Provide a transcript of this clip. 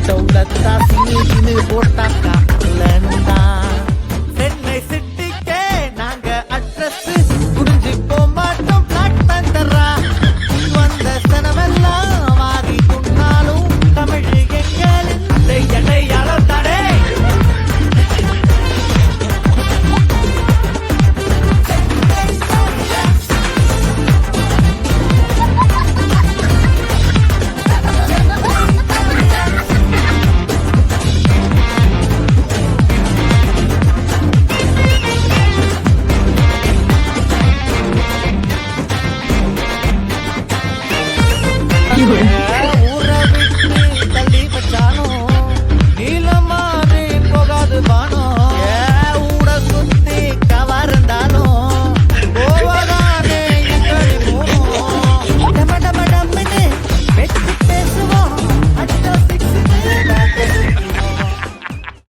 டவுலத்தா சின்னு போட்டாக்கா இல்லைன்னா சென்னை சிட்டிக்கே நாங்க அட்ரஸ் புரிஞ்சு போமாட்டோம். பிளாக் பேந்தரா வந்த சனமெல்லாம் வாரி கொண்டாலும் தமிழ் எங்களின் அடையாளம் தானே.有人。